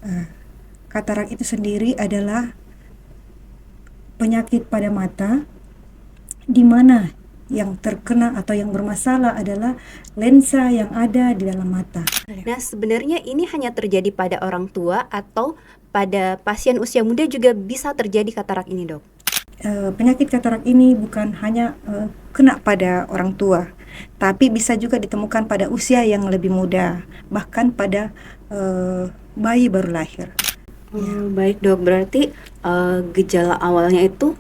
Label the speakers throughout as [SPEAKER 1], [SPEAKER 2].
[SPEAKER 1] Eh, Katarak itu sendiri adalah penyakit pada mata di mana yang terkena atau yang bermasalah adalah lensa yang ada di dalam mata.
[SPEAKER 2] Nah, sebenarnya ini hanya terjadi pada orang tua atau pada pasien usia muda juga bisa terjadi katarak ini, Dok?
[SPEAKER 1] Penyakit katarak ini bukan hanya kena pada orang tua, tapi bisa juga ditemukan pada usia yang lebih muda, bahkan pada bayi baru lahir.
[SPEAKER 2] Baik, Dok. Berarti gejala awalnya itu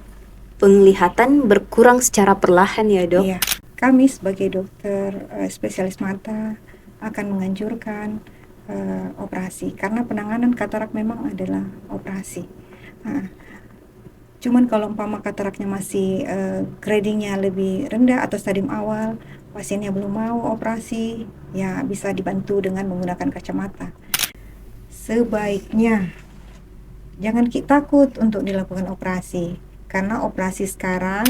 [SPEAKER 2] penglihatan berkurang secara perlahan ya, Dok?
[SPEAKER 1] Iya, kami sebagai dokter spesialis mata akan menganjurkan operasi karena penanganan katarak memang adalah operasi. Nah, cuman kalau umpama kataraknya masih gradingnya lebih rendah atau stadium awal, pasiennya belum mau operasi, ya bisa dibantu dengan menggunakan kacamata. Sebaiknya jangan takut untuk dilakukan operasi, karena operasi sekarang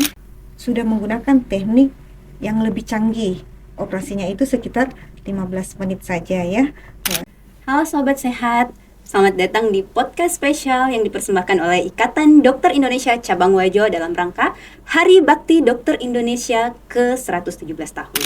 [SPEAKER 1] sudah menggunakan teknik yang lebih canggih. Operasinya itu sekitar 15 menit saja ya.
[SPEAKER 2] Halo Sobat Sehat, selamat datang di podcast spesial yang dipersembahkan oleh Ikatan Dokter Indonesia Cabang Wajo dalam rangka Hari Bakti Dokter Indonesia ke-117 tahun.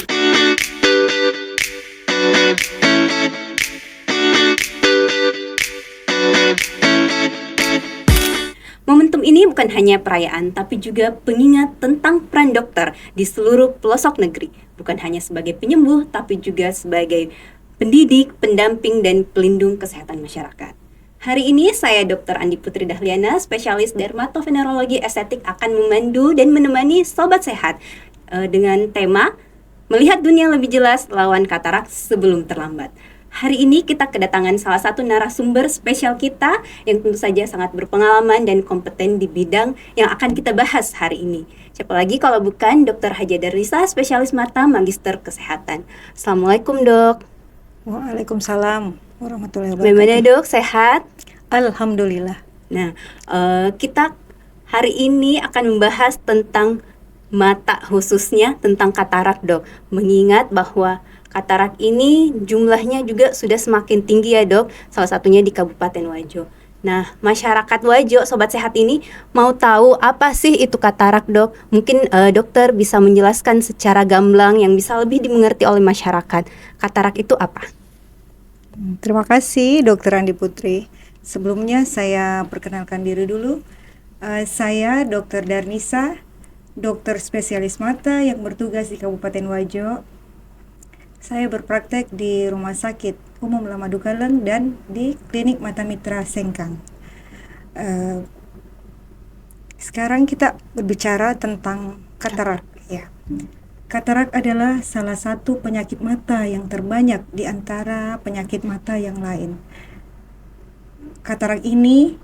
[SPEAKER 2] Momentum ini bukan hanya perayaan, tapi juga pengingat tentang peran dokter di seluruh pelosok negeri. Bukan hanya sebagai penyembuh, tapi juga sebagai pendidik, pendamping, dan pelindung kesehatan masyarakat. Hari ini saya Dr. Andi Putri Dahliana, spesialis dermatovenerologi estetik akan memandu dan menemani Sobat Sehat dengan tema Melihat Dunia Lebih Jelas Lawan Katarak Sebelum Terlambat. Hari ini kita kedatangan salah satu narasumber spesial kita yang tentu saja sangat berpengalaman dan kompeten di bidang yang akan kita bahas hari ini. Siapa lagi kalau bukan Dr. Haja Darlisa, spesialis mata, magister kesehatan. Assalamualaikum, Dok.
[SPEAKER 1] Waalaikumsalam warahmatullahi
[SPEAKER 2] Bagaimana,
[SPEAKER 1] wabarakatuh.
[SPEAKER 2] Dok? Sehat?
[SPEAKER 1] Alhamdulillah.
[SPEAKER 2] Nah, kita hari ini akan membahas tentang mata, khususnya tentang katarak, Dok. Mengingat bahwa katarak ini jumlahnya juga sudah semakin tinggi ya, Dok. Salah satunya di Kabupaten Wajo. Nah, masyarakat Wajo, Sobat Sehat ini mau tahu apa sih itu katarak, Dok? Mungkin dokter bisa menjelaskan secara gamblang yang bisa lebih dimengerti oleh masyarakat. Katarak itu apa?
[SPEAKER 1] Terima kasih Dokter Andi Putri. Sebelumnya saya perkenalkan diri dulu. Saya Dokter Darnisa, dokter spesialis mata yang bertugas di Kabupaten Wajo. Saya berpraktek di Rumah Sakit Umum Lamadukaleng dan di Klinik Mata Mitra Sengkang. Sekarang kita berbicara tentang katarak. Ya. Katarak adalah salah satu penyakit mata yang terbanyak di antara penyakit mata yang lain. Katarak ini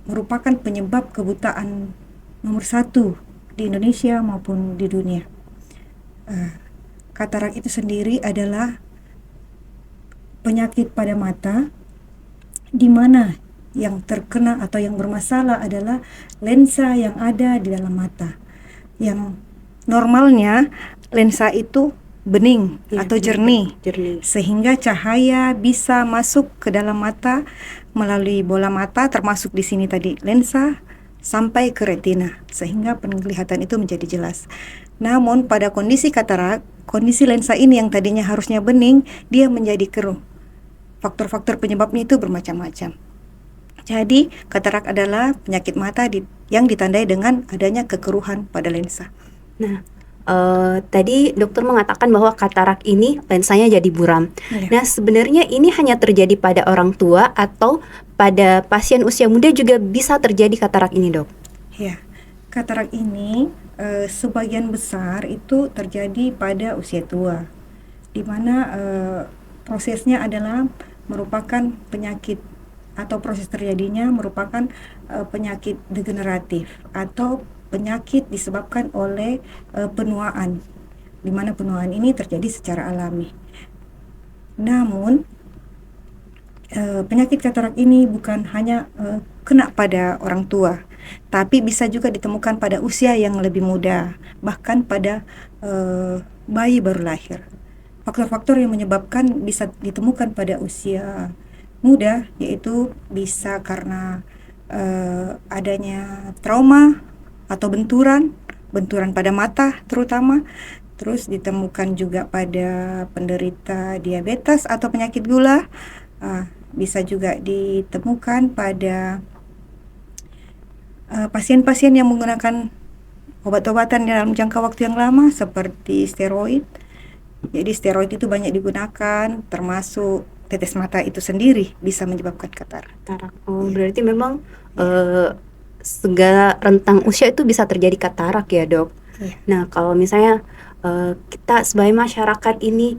[SPEAKER 1] merupakan penyebab kebutaan nomor 1 di Indonesia maupun di dunia. Katarak itu sendiri adalah penyakit pada mata di mana yang terkena atau yang bermasalah adalah lensa yang ada di dalam mata. Yang normalnya lensa itu bening atau jernih, sehingga cahaya bisa masuk ke dalam mata melalui bola mata, termasuk di sini tadi lensa, sampai ke retina, sehingga penglihatan itu menjadi jelas. Namun pada kondisi katarak, kondisi lensa ini yang tadinya harusnya bening, dia menjadi keruh. Faktor-faktor penyebabnya itu bermacam-macam. Jadi katarak adalah penyakit mata yang ditandai dengan adanya kekeruhan pada lensa.
[SPEAKER 2] Nah, tadi dokter mengatakan bahwa katarak ini lensanya jadi buram.
[SPEAKER 1] Ya.
[SPEAKER 2] Nah, sebenarnya ini hanya terjadi pada orang tua atau pada pasien usia muda juga bisa terjadi katarak ini, Dok?
[SPEAKER 1] Ya, katarak ini sebagian besar itu terjadi pada usia tua, di mana prosesnya adalah merupakan penyakit atau proses terjadinya merupakan penyakit degeneratif atau penyakit disebabkan oleh penuaan, di mana penuaan ini terjadi secara alami. Namun penyakit katarak ini bukan hanya kena pada orang tua, tapi bisa juga ditemukan pada usia yang lebih muda, bahkan pada bayi baru lahir. Faktor-faktor yang menyebabkan bisa ditemukan pada usia muda, yaitu bisa karena adanya trauma atau benturan pada mata terutama. Terus ditemukan juga pada penderita diabetes atau penyakit gula. Bisa juga ditemukan pada pasien-pasien yang menggunakan obat-obatan dalam jangka waktu yang lama seperti steroid. Jadi steroid itu banyak digunakan, termasuk tetes mata itu sendiri bisa menyebabkan katarak.
[SPEAKER 2] Katarak. Oh,
[SPEAKER 1] Iya.
[SPEAKER 2] berarti memang segala rentang usia itu bisa terjadi katarak ya, Dok.
[SPEAKER 1] Iya.
[SPEAKER 2] Nah, kalau misalnya kita sebagai masyarakat ini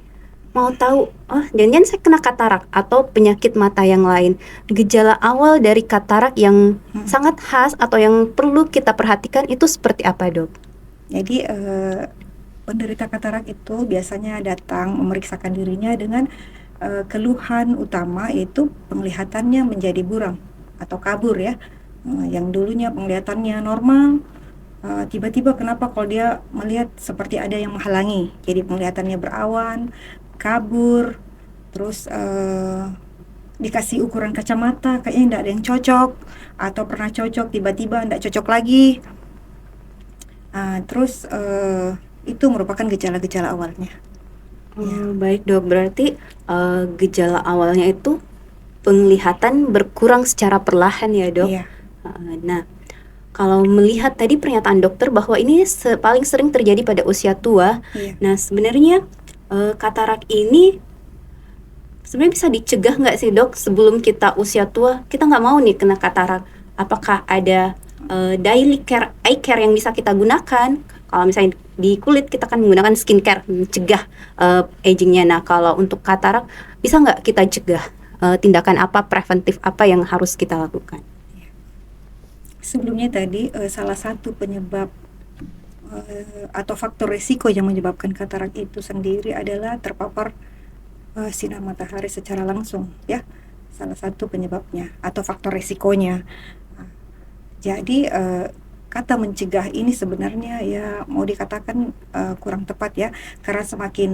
[SPEAKER 2] mau tahu, oh jangan-jangan saya kena katarak atau penyakit mata yang lain, gejala awal dari katarak yang sangat khas atau yang perlu kita perhatikan itu seperti apa, Dok?
[SPEAKER 1] Jadi penderita katarak itu biasanya datang memeriksakan dirinya dengan keluhan utama yaitu penglihatannya menjadi buram atau kabur ya. Yang dulunya penglihatannya normal, tiba-tiba kenapa kalau dia melihat seperti ada yang menghalangi. Jadi penglihatannya berawan, kabur, terus dikasih ukuran kacamata kayaknya tidak ada yang cocok, atau pernah cocok tiba-tiba tidak cocok lagi. Terus itu merupakan gejala-gejala awalnya.
[SPEAKER 2] Oh, baik, Dok. Berarti gejala awalnya itu penglihatan berkurang secara perlahan ya, Dok.
[SPEAKER 1] Iya.
[SPEAKER 2] Nah, kalau melihat tadi pernyataan dokter bahwa ini paling sering terjadi pada usia tua.
[SPEAKER 1] Iya.
[SPEAKER 2] Nah, sebenarnya katarak ini sebenarnya bisa dicegah nggak sih, Dok? Sebelum kita usia tua, kita nggak mau nih kena katarak. Apakah ada daily care, eye care yang bisa kita gunakan? Kalau misalnya di kulit kita kan menggunakan skincare mencegah agingnya. Nah, kalau untuk katarak bisa nggak kita cegah? Tindakan apa, preventif apa yang harus kita lakukan?
[SPEAKER 1] Sebelumnya tadi salah satu penyebab atau faktor resiko yang menyebabkan katarak itu sendiri adalah terpapar sinar matahari secara langsung ya, salah satu penyebabnya atau faktor resikonya. Jadi kata mencegah ini sebenarnya ya mau dikatakan kurang tepat ya, karena semakin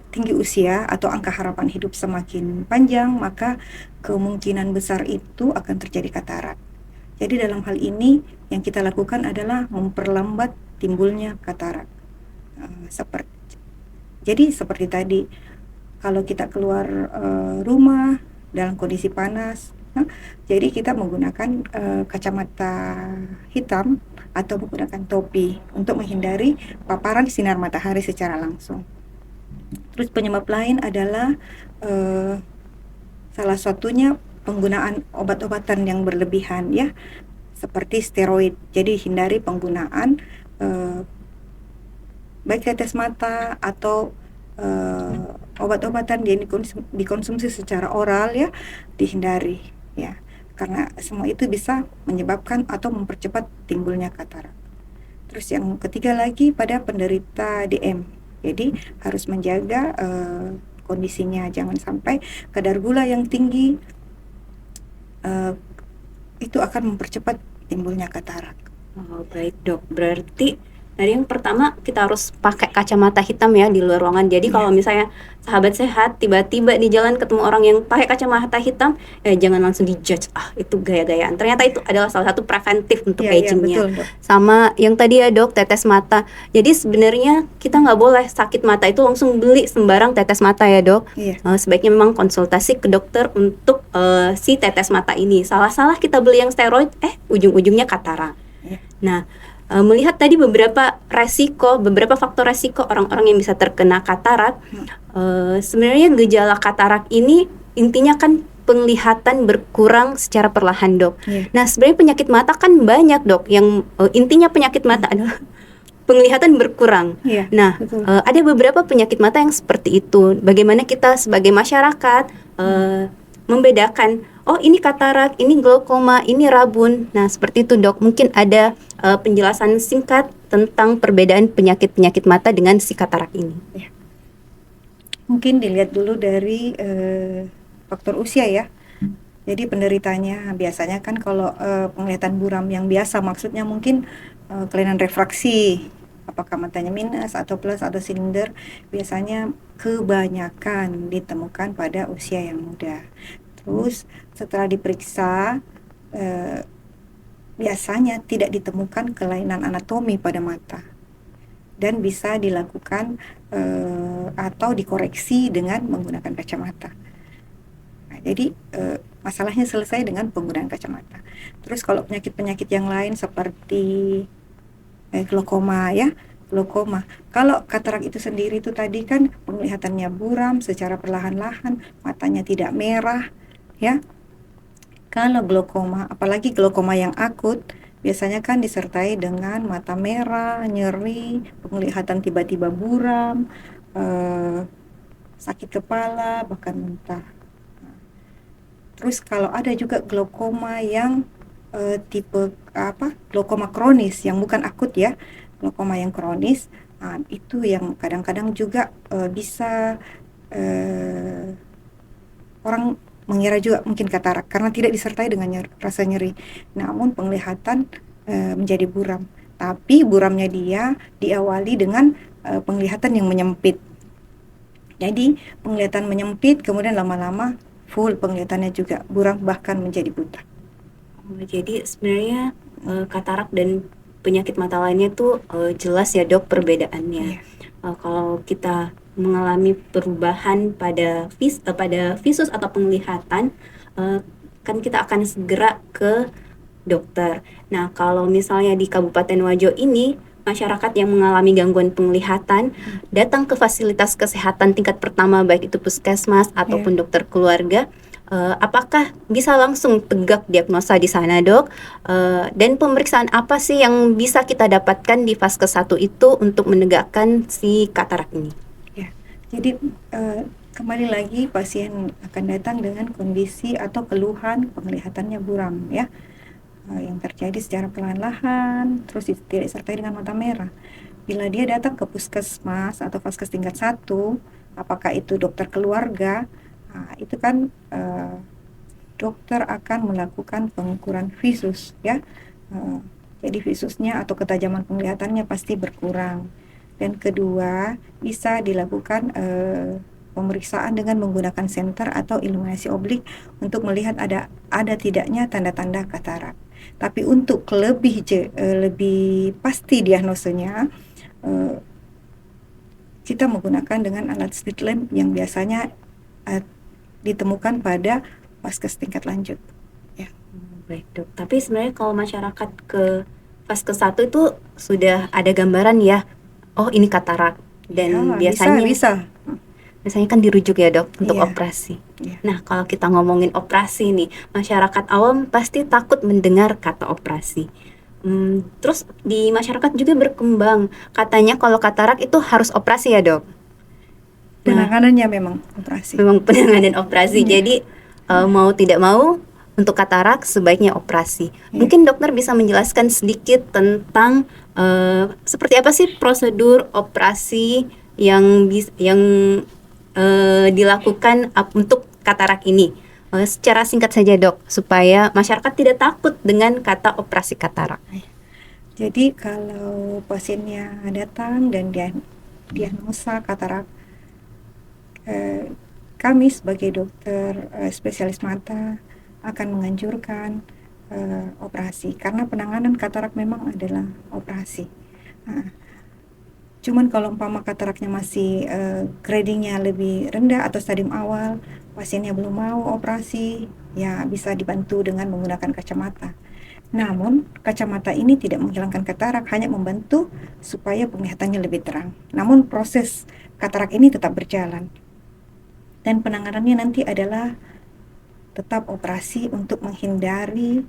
[SPEAKER 1] tinggi usia atau angka harapan hidup semakin panjang, maka kemungkinan besar itu akan terjadi katarak. Jadi dalam hal ini yang kita lakukan adalah memperlambat timbulnya katarak. Jadi seperti tadi, kalau kita keluar rumah dalam kondisi panas, jadi kita menggunakan kacamata hitam atau menggunakan topi untuk menghindari paparan sinar matahari secara langsung. Terus penyebab lain adalah salah satunya penggunaan obat-obatan yang berlebihan ya, seperti steroid. Jadi hindari penggunaan baik tetes mata atau obat-obatan yang dikonsumsi secara oral ya, dihindari ya, karena semua itu bisa menyebabkan atau mempercepat timbulnya katarak. Terus yang ketiga lagi pada penderita DM, jadi harus menjaga kondisinya, jangan sampai kadar gula yang tinggi itu akan mempercepat timbulnya katarak.
[SPEAKER 2] Oh, baik, Dok. Berarti dari yang pertama kita harus pakai kacamata hitam ya di luar ruangan. Jadi kalau misalnya sahabat sehat tiba-tiba di jalan ketemu orang yang pakai kacamata hitam, jangan langsung dijudge, itu gaya-gayaan. Ternyata itu adalah salah satu preventif untuk agingnya.
[SPEAKER 1] Betul, Dok.
[SPEAKER 2] Sama yang tadi ya, Dok, tetes mata. Jadi sebenarnya kita nggak boleh sakit mata itu langsung beli sembarang tetes mata ya, Dok. Sebaiknya memang konsultasi ke dokter untuk si tetes mata ini. Salah-salah kita beli yang steroid, ujung-ujungnya katarak. Nah, melihat tadi beberapa faktor resiko orang-orang yang bisa terkena katarak, sebenarnya gejala katarak ini intinya kan penglihatan berkurang secara perlahan, Dok. Nah, sebenarnya penyakit mata kan banyak, Dok, yang intinya penyakit mata adalah penglihatan berkurang. Nah, ada beberapa penyakit mata yang seperti itu. Bagaimana kita sebagai masyarakat membedakan, oh ini katarak, ini glaukoma, ini rabun. Nah, seperti itu, Dok. Mungkin ada penjelasan singkat tentang perbedaan penyakit-penyakit mata dengan si katarak ini.
[SPEAKER 1] Mungkin dilihat dulu dari faktor usia ya. Jadi penderitanya biasanya kan kalau penglihatan buram yang biasa, maksudnya mungkin kelainan refraksi, apakah matanya minus atau plus atau silinder, biasanya kebanyakan ditemukan pada usia yang muda. Terus setelah diperiksa, biasanya tidak ditemukan kelainan anatomi pada mata dan bisa dilakukan atau dikoreksi dengan menggunakan kacamata. Nah, jadi masalahnya selesai dengan penggunaan kacamata. Terus kalau penyakit-penyakit yang lain seperti glaukoma ya, glaukoma. Kalau katarak itu sendiri itu tadi kan penglihatannya buram secara perlahan-lahan, matanya tidak merah ya. Kalau glaukoma, apalagi glaukoma yang akut, biasanya kan disertai dengan mata merah, nyeri, penglihatan tiba-tiba buram, sakit kepala, bahkan muntah. Terus kalau ada juga glaukoma yang tipe glaukoma kronis yang bukan akut ya, glaukoma yang kronis, itu yang kadang-kadang juga bisa orang mengira juga mungkin katarak karena tidak disertai dengan rasa nyeri, namun penglihatan menjadi buram. Tapi buramnya dia diawali dengan penglihatan yang menyempit. Jadi penglihatan menyempit, kemudian lama-lama full penglihatannya juga buram bahkan menjadi buta.
[SPEAKER 2] Jadi sebenarnya katarak dan penyakit mata lainnya tuh jelas ya dok perbedaannya. Kalau kita mengalami perubahan pada visus atau penglihatan, kan kita akan segera ke dokter. Nah, kalau misalnya di Kabupaten Wajo ini masyarakat yang mengalami gangguan penglihatan datang ke fasilitas kesehatan tingkat pertama baik itu puskesmas ataupun dokter keluarga, apakah bisa langsung tegak diagnosa di sana dok? Dan pemeriksaan apa sih yang bisa kita dapatkan di Vaskes 1 itu untuk menegakkan si katarak ini?
[SPEAKER 1] Jadi kembali lagi pasien akan datang dengan kondisi atau keluhan penglihatannya buram ya, yang terjadi secara perlahan-lahan, terus tidak disertai dengan mata merah. Bila dia datang ke puskesmas atau Vaskes tingkat 1, apakah itu dokter keluarga, itu kan dokter akan melakukan pengukuran visus ya. Jadi visusnya atau ketajaman penglihatannya pasti berkurang. Dan kedua, bisa dilakukan pemeriksaan dengan menggunakan senter atau iluminasi oblik untuk melihat ada tidaknya tanda-tanda katarak. Tapi untuk lebih pasti diagnosenya, kita menggunakan dengan alat slit lamp yang biasanya ditemukan pada vaskes tingkat lanjut. Ya.
[SPEAKER 2] Baik dok. Tapi sebenarnya kalau masyarakat ke Vaskes 1 itu sudah ada gambaran ya. Oh ini katarak dan biasanya biasanya kan dirujuk ya dok untuk operasi. Nah kalau kita ngomongin operasi nih, masyarakat awam pasti takut mendengar kata operasi. Terus di masyarakat juga berkembang katanya kalau katarak itu harus operasi ya dok.
[SPEAKER 1] Penanganannya memang operasi.
[SPEAKER 2] Memang penanganan operasi. Jadi mau tidak mau untuk katarak sebaiknya operasi. Mungkin dokter bisa menjelaskan sedikit tentang seperti apa sih prosedur operasi yang dilakukan untuk katarak ini. Secara singkat saja dok, supaya masyarakat tidak takut dengan kata operasi katarak.
[SPEAKER 1] Jadi kalau pasiennya datang dan diagnosa katarak, kami sebagai dokter spesialis mata akan menganjurkan operasi karena penanganan katarak memang adalah operasi. Cuman kalau umpama kataraknya masih gradingnya lebih rendah atau stadium awal, pasiennya belum mau operasi, ya bisa dibantu dengan menggunakan kacamata. Namun kacamata ini tidak menghilangkan katarak, hanya membantu supaya penglihatannya lebih terang. Namun proses katarak ini tetap berjalan. Dan penanganannya nanti adalah tetap operasi untuk menghindari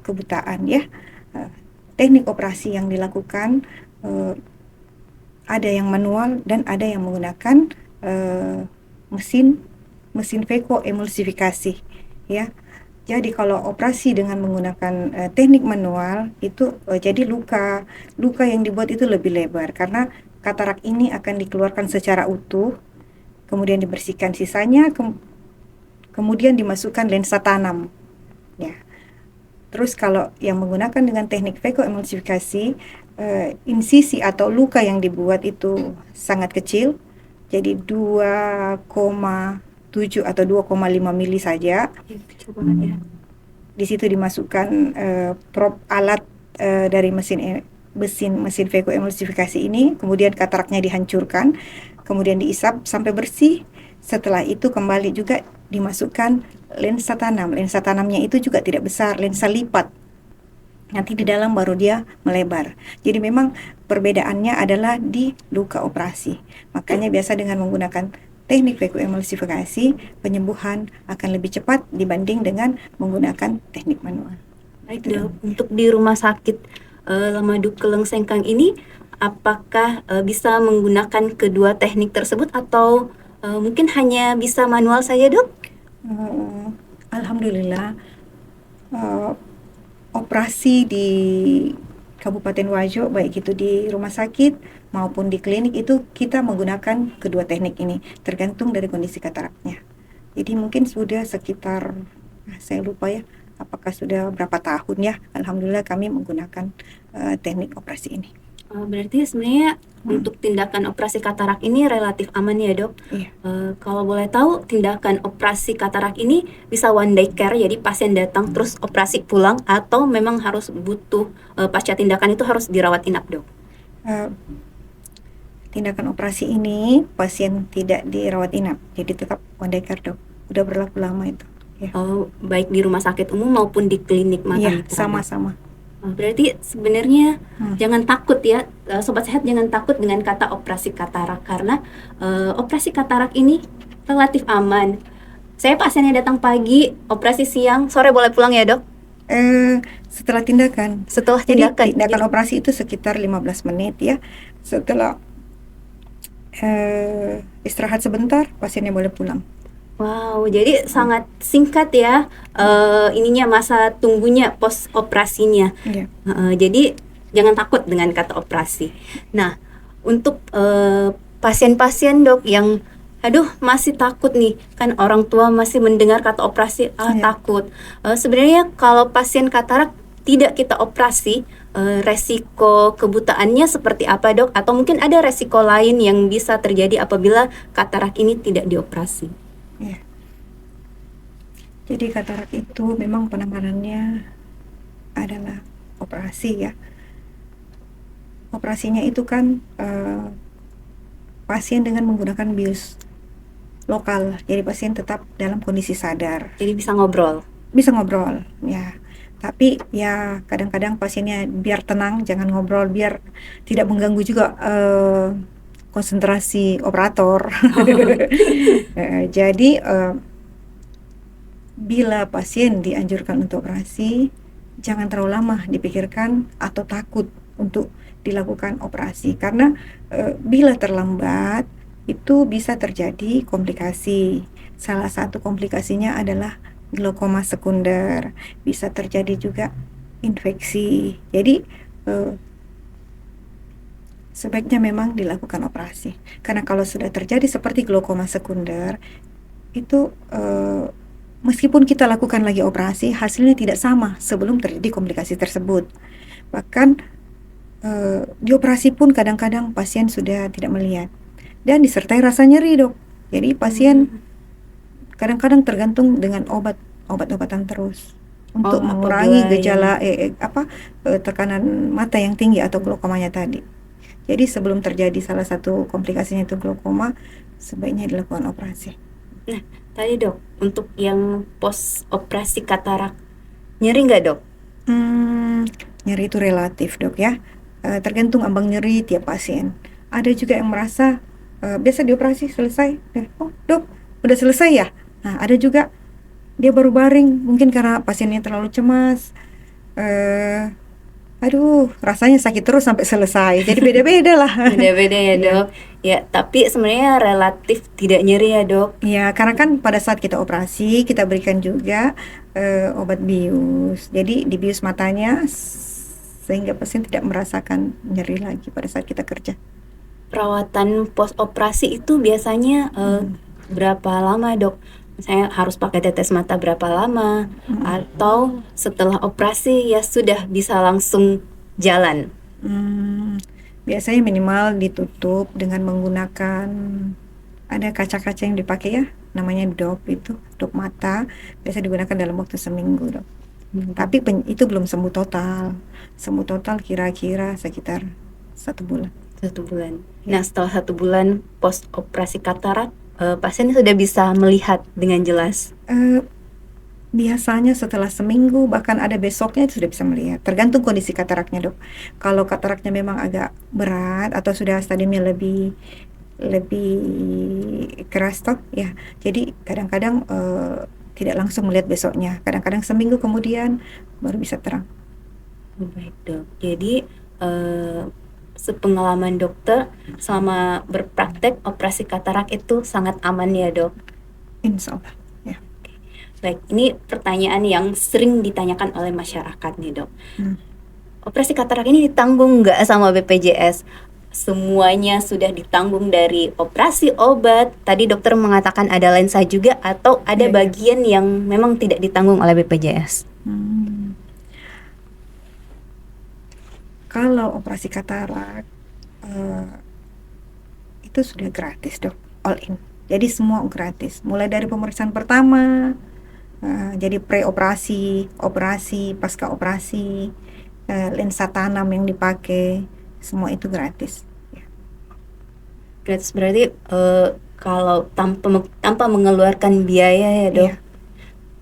[SPEAKER 1] kebutaan ya. Teknik operasi yang dilakukan ada yang manual dan ada yang menggunakan mesin Veco emulsifikasi ya. Jadi kalau operasi dengan menggunakan teknik manual itu jadi luka yang dibuat itu lebih lebar karena katarak ini akan dikeluarkan secara utuh, kemudian dibersihkan sisanya, kemudian dimasukkan lensa tanam ya. Terus kalau yang menggunakan dengan teknik Veco emulsifikasi, insisi atau luka yang dibuat itu sangat kecil, jadi 2,7 atau 2,5 mili saja.
[SPEAKER 2] Ya, kecil banget ya.
[SPEAKER 1] Di situ dimasukkan prop alat dari mesin vakuum-emulsifikasi ini, kemudian kataraknya dihancurkan, kemudian diisap sampai bersih. Setelah itu kembali juga dimasukkan lensa tanam. Lensa tanamnya itu juga tidak besar, lensa lipat. Nanti di dalam baru dia melebar. Jadi memang perbedaannya adalah di luka operasi. Makanya biasa dengan menggunakan teknik vakuum-emulsifikasi, penyembuhan akan lebih cepat dibanding dengan menggunakan teknik manual.
[SPEAKER 2] Baik dok, untuk di rumah sakit Lamaduk Keleng Sengkang ini, apakah bisa menggunakan kedua teknik tersebut atau mungkin hanya bisa manual saja dok?
[SPEAKER 1] Alhamdulillah, operasi di Kabupaten Wajo, baik itu di rumah sakit maupun di klinik, itu kita menggunakan kedua teknik ini, tergantung dari kondisi kataraknya. Jadi mungkin sudah sekitar, saya lupa ya, apakah sudah berapa tahun ya, Alhamdulillah kami menggunakan teknik operasi ini.
[SPEAKER 2] Berarti sebenarnya untuk tindakan operasi katarak ini relatif aman ya dok?
[SPEAKER 1] Iya.
[SPEAKER 2] Kalau boleh tahu, tindakan operasi katarak ini bisa one day care, jadi pasien datang terus operasi pulang, atau memang harus butuh pasca tindakan itu harus dirawat inap dok?
[SPEAKER 1] Tindakan operasi ini pasien tidak dirawat inap, jadi tetap one day care dok. Udah berlaku lama itu. Ya.
[SPEAKER 2] Baik di rumah sakit umum maupun di klinik mata
[SPEAKER 1] Iya,
[SPEAKER 2] mitra, dok?
[SPEAKER 1] sama-sama.
[SPEAKER 2] Berarti sebenarnya jangan takut ya, sobat sehat, jangan takut dengan kata operasi katarak, karena operasi katarak ini relatif aman. Saya pasiennya datang pagi, operasi siang, sore boleh pulang ya dok?
[SPEAKER 1] Setelah tindakan.
[SPEAKER 2] Setelah
[SPEAKER 1] Jadi
[SPEAKER 2] tindakan.
[SPEAKER 1] tindakan operasi itu sekitar 15 menit ya. Setelah istirahat sebentar, pasiennya boleh pulang.
[SPEAKER 2] Wow, jadi sangat singkat ya ininya, masa tunggunya pos operasinya.
[SPEAKER 1] Iya.
[SPEAKER 2] Jadi jangan takut dengan kata operasi. Nah, untuk pasien-pasien dok yang aduh masih takut nih, kan orang tua masih mendengar kata operasi
[SPEAKER 1] Iya.
[SPEAKER 2] takut. Sebenarnya kalau pasien katarak tidak kita operasi, resiko kebutaannya seperti apa dok? Atau mungkin ada resiko lain yang bisa terjadi apabila katarak ini tidak dioperasi?
[SPEAKER 1] Ya. Jadi katarak itu memang penanganannya adalah operasi ya. Operasinya itu kan pasien dengan menggunakan bius lokal. Jadi pasien tetap dalam kondisi sadar.
[SPEAKER 2] Jadi bisa ngobrol.
[SPEAKER 1] Bisa ngobrol ya. Tapi ya kadang-kadang pasiennya biar tenang, jangan ngobrol, biar tidak mengganggu juga konsentrasi operator. Jadi bila pasien dianjurkan untuk operasi, jangan terlalu lama dipikirkan atau takut untuk dilakukan operasi, karena bila terlambat itu bisa terjadi komplikasi. Salah satu komplikasinya adalah glaukoma sekunder, bisa terjadi juga infeksi. Jadi sebaiknya memang dilakukan operasi, karena kalau sudah terjadi seperti glaukoma sekunder itu meskipun kita lakukan lagi operasi, hasilnya tidak sama sebelum terjadi komplikasi tersebut. Bahkan di operasi pun kadang-kadang pasien sudah tidak melihat dan disertai rasa nyeri dok. Jadi pasien kadang-kadang tergantung dengan obat-obatan terus untuk mengurangi gejala tekanan mata yang tinggi atau glaukomanya tadi. Jadi sebelum terjadi salah satu komplikasinya itu glaukoma, sebaiknya dilakukan operasi.
[SPEAKER 2] Nah, tadi dok, untuk yang pos operasi katarak, nyeri nggak dok?
[SPEAKER 1] Nyeri itu relatif dok ya, tergantung ambang nyeri tiap pasien. Ada juga yang merasa biasa dioperasi selesai, oh dok udah selesai ya. Nah ada juga dia baru baring, mungkin karena pasiennya terlalu cemas. Aduh, rasanya sakit terus sampai selesai. Jadi beda-beda lah.
[SPEAKER 2] Beda-beda ya dok. Ya, tapi sebenarnya relatif tidak nyeri ya dok.
[SPEAKER 1] Ya, karena kan pada saat kita operasi kita berikan juga obat bius. Jadi di bius matanya sehingga pasien tidak merasakan nyeri lagi pada saat kita kerja.
[SPEAKER 2] Perawatan pos operasi itu biasanya berapa lama dok? Saya harus pakai tetes mata berapa lama, atau setelah operasi ya sudah bisa langsung jalan?
[SPEAKER 1] Biasanya minimal ditutup dengan menggunakan ada kaca-kaca yang dipakai ya, namanya dop, itu dop mata, biasa digunakan dalam waktu seminggu dok. Tapi itu belum sembuh total. Sembuh total kira-kira sekitar 1 bulan.
[SPEAKER 2] 1 bulan. Nah, setelah 1 bulan post operasi katarak, pasien sudah bisa melihat dengan jelas.
[SPEAKER 1] Biasanya setelah seminggu, bahkan ada besoknya itu sudah bisa melihat. Tergantung kondisi kataraknya dok. Kalau kataraknya memang agak berat atau sudah stadiumnya lebih keras toh ya. Jadi kadang-kadang tidak langsung melihat besoknya. Kadang-kadang seminggu kemudian baru bisa terang.
[SPEAKER 2] Baik dok. Jadi sepengalaman dokter selama berpraktek operasi katarak itu sangat aman ya dok.
[SPEAKER 1] Insya Allah. Ya.
[SPEAKER 2] Baik, ini pertanyaan yang sering ditanyakan oleh masyarakat nih dok. Operasi katarak ini ditanggung nggak sama BPJS? Semuanya sudah ditanggung dari operasi, obat. Tadi dokter mengatakan ada lensa juga, atau ada
[SPEAKER 1] Iya, iya.
[SPEAKER 2] bagian yang memang tidak ditanggung oleh BPJS?
[SPEAKER 1] Kalau operasi katarak itu sudah gratis dok, all in. Jadi semua gratis, mulai dari pemeriksaan pertama, jadi pre-operasi, operasi, pasca operasi, lensa tanam yang dipakai, semua itu gratis.
[SPEAKER 2] Gratis berarti kalau tanpa mengeluarkan biaya ya dok?
[SPEAKER 1] Iya.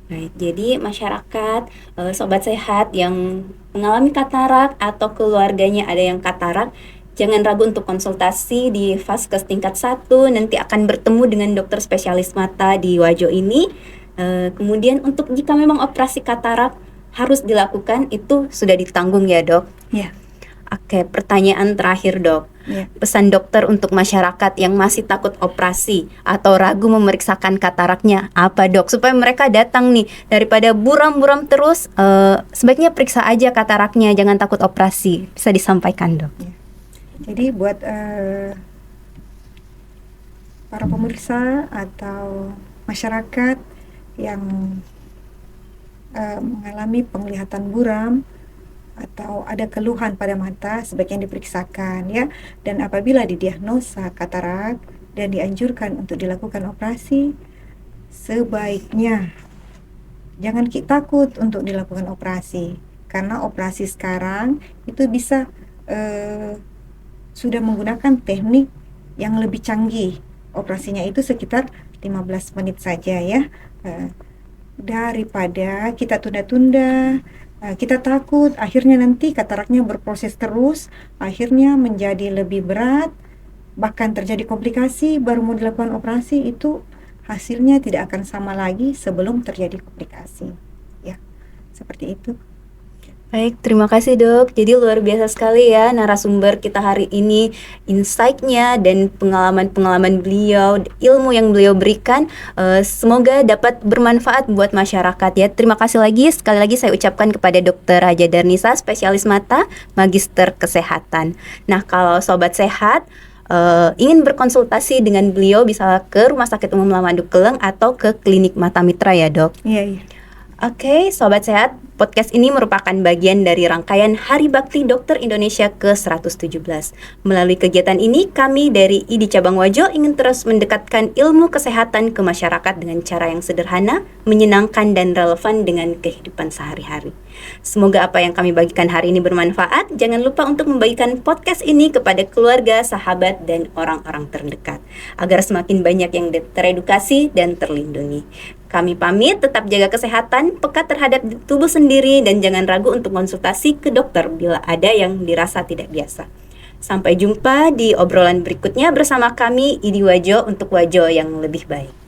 [SPEAKER 2] Baik, jadi masyarakat, sobat sehat yang mengalami katarak atau keluarganya ada yang katarak, jangan ragu untuk konsultasi di Vaskes tingkat 1, nanti akan bertemu dengan dokter spesialis mata di Wajo ini. Kemudian untuk jika memang operasi katarak harus dilakukan, itu sudah ditanggung ya dok?
[SPEAKER 1] Iya.
[SPEAKER 2] Oke, pertanyaan terakhir dok.
[SPEAKER 1] Iya.
[SPEAKER 2] Pesan dokter untuk masyarakat yang masih takut operasi atau ragu memeriksakan kataraknya apa dok? Supaya mereka datang nih, daripada buram-buram terus, sebaiknya periksa aja kataraknya, jangan takut operasi. Bisa disampaikan dok?
[SPEAKER 1] Jadi buat para pemirsa atau masyarakat yang mengalami penglihatan buram atau ada keluhan pada mata, sebaiknya diperiksakan ya. Dan apabila didiagnosa katarak dan dianjurkan untuk dilakukan operasi, sebaiknya jangan takut untuk dilakukan operasi, karena operasi sekarang itu bisa sudah menggunakan teknik yang lebih canggih. Operasinya itu sekitar 15 menit saja ya. Daripada kita tunda-tunda, kita takut akhirnya nanti kataraknya berproses terus, akhirnya menjadi lebih berat, bahkan terjadi komplikasi, baru mau dilakukan operasi, itu hasilnya tidak akan sama lagi sebelum terjadi komplikasi ya, seperti itu.
[SPEAKER 2] Baik, terima kasih dok. Jadi luar biasa sekali ya narasumber kita hari ini, insight-nya dan pengalaman-pengalaman beliau, ilmu yang beliau berikan, semoga dapat bermanfaat buat masyarakat ya. Terima kasih lagi, sekali lagi saya ucapkan kepada Dr. Haja Darnisa, spesialis mata, Magister Kesehatan. Nah, kalau sobat sehat ingin berkonsultasi dengan beliau, bisa ke Rumah Sakit Umum Lamanduk Keleng atau ke Klinik Mata Mitra ya dok?
[SPEAKER 1] Iya.
[SPEAKER 2] Oke, sobat sehat, podcast ini merupakan bagian dari rangkaian Hari Bakti Dokter Indonesia ke-117. Melalui kegiatan ini, kami dari ID Cabang Wajo ingin terus mendekatkan ilmu kesehatan ke masyarakat dengan cara yang sederhana, menyenangkan, dan relevan dengan kehidupan sehari-hari. Semoga apa yang kami bagikan hari ini bermanfaat. Jangan lupa untuk membagikan podcast ini kepada keluarga, sahabat, dan orang-orang terdekat, agar semakin banyak yang teredukasi dan terlindungi. Kami pamit, tetap jaga kesehatan, peka terhadap tubuh sendiri, dan jangan ragu untuk konsultasi ke dokter bila ada yang dirasa tidak biasa. Sampai jumpa di obrolan berikutnya bersama kami, ID Wajo, untuk Wajo yang lebih baik.